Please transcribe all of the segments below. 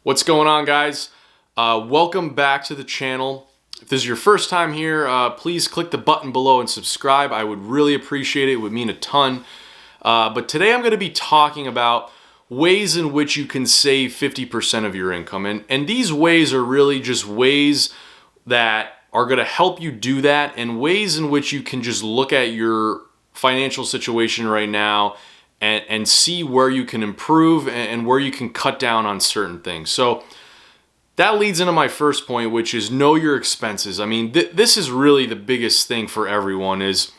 What's going on, guys? Welcome back to the channel. If this is your first time here, please click the button below and subscribe. I would really appreciate it. It would mean a ton. But today I'm going to be talking about ways in which you can save 50% of your income. And these ways are really just ways that are going to help you do that, and ways in which you can just look at your financial situation right now and see where you can improve and where you can cut down on certain things. So that leads into my first point, which is know your expenses. I mean, this is really the biggest thing for everyone. Is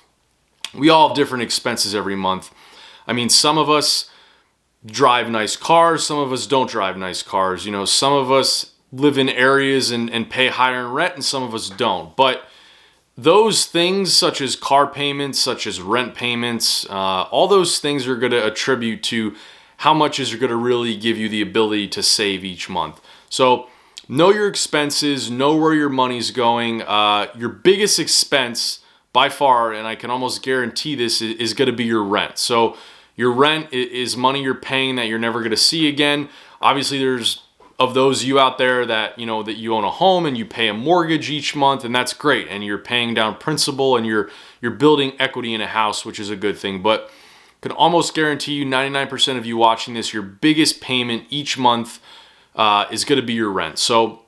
we all have different expenses every month. I mean, some of us drive nice cars, some of us don't drive nice cars. You know, some of us live in areas and pay higher in rent, and some of us don't. But those things, such as car payments, such as rent payments, all those things are going to attribute to how much is going to really give you the ability to save each month. So know your expenses, know where your money's going. Your biggest expense by far, and I can almost guarantee this, is going to be your rent. So your rent is money you're paying that you're never going to see again. Obviously, there's of those of you out there that you know that you own a home and you pay a mortgage each month, and that's great, and you're paying down principal and you're building equity in a house, which is a good thing. But I can almost guarantee you 99% of you watching this, your biggest payment each month is going to be your rent. So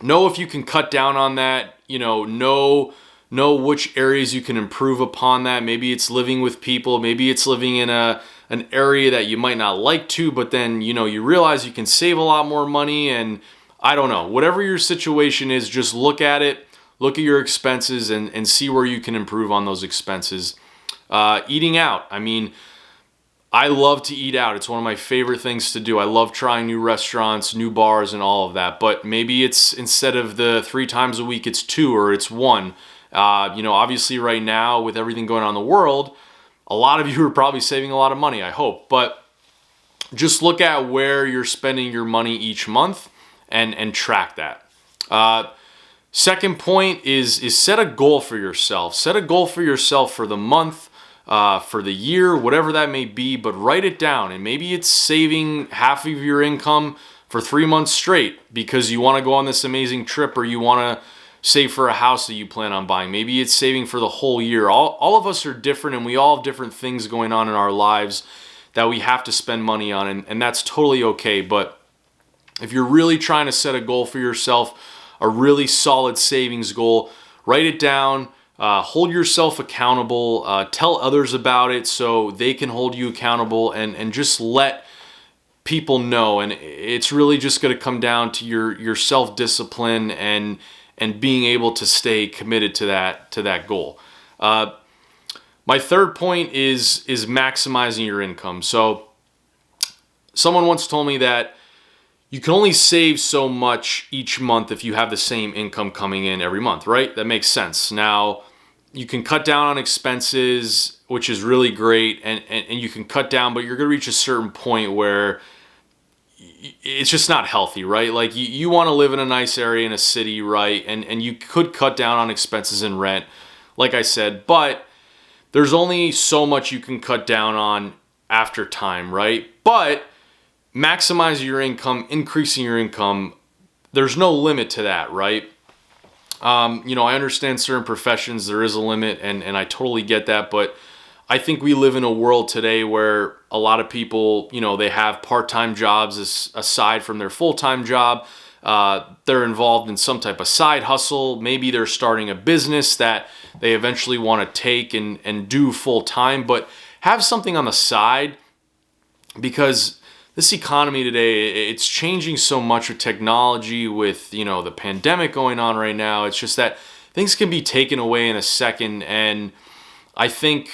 know if you can cut down on that. You know which areas you can improve upon that. Maybe it's living with people, maybe it's living in an area that you might not like to, but then you realize you can save a lot more money. And I don't know, whatever your situation is, just look at it, look at your expenses, and see where you can improve on those expenses. Eating out, I mean, I love to eat out. It's one of my favorite things to do. I love trying new restaurants, new bars, and all of that. But maybe it's, instead of the 3 times a week, it's 2 or it's 1. Obviously right now with everything going on in the world, a lot of you are probably saving a lot of money, I hope. But just look at where you're spending your money each month and track that. Second point is set a goal for yourself. Set a goal for yourself for the month, for the year, whatever that may be, but write it down. And maybe it's saving half of your income for 3 months straight because you want to go on this amazing trip, or you want to save for a house that you plan on buying. Maybe it's saving for the whole year. All of us are different, and we all have different things going on in our lives that we have to spend money on, and that's totally okay. But if you're really trying to set a goal for yourself, a really solid savings goal, write it down, hold yourself accountable, tell others about it so they can hold you accountable, and just let people know. And it's really just going to come down to your self-discipline and being able to stay committed to that goal. My third point is maximizing your income. So someone once told me that you can only save so much each month if you have the same income coming in every month, right? That makes sense. Now, you can cut down on expenses, which is really great, and you can cut down, but you're going to reach a certain point where it's just not healthy, right? Like you want to live in a nice area in a city, right? And you could cut down on expenses and rent, like I said, but there's only so much you can cut down on after time, right? But maximizing your income, increasing your income, there's no limit to that, right? I understand certain professions, there is a limit, and I totally get that, but I think we live in a world today where a lot of people, they have part-time jobs aside from their full-time job. They're involved in some type of side hustle. Maybe they're starting a business that they eventually want to take and do full-time, but have something on the side, because this economy today, it's changing so much with technology, with, the pandemic going on right now. It's just that things can be taken away in a second, and I think,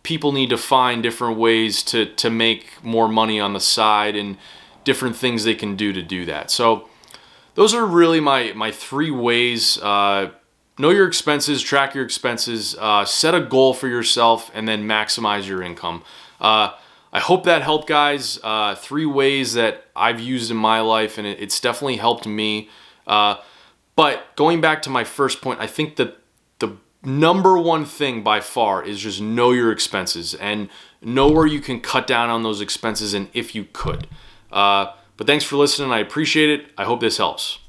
people need to find different ways to make more money on the side and different things they can do that. So those are really my 3 ways. Know your expenses, track your expenses, set a goal for yourself, and then maximize your income. I hope that helped, guys. 3 ways that I've used in my life, and it's definitely helped me. But going back to my first point, I think that the number one thing by far is just know your expenses and know where you can cut down on those expenses, and if you could. But thanks for listening. I appreciate it. I hope this helps.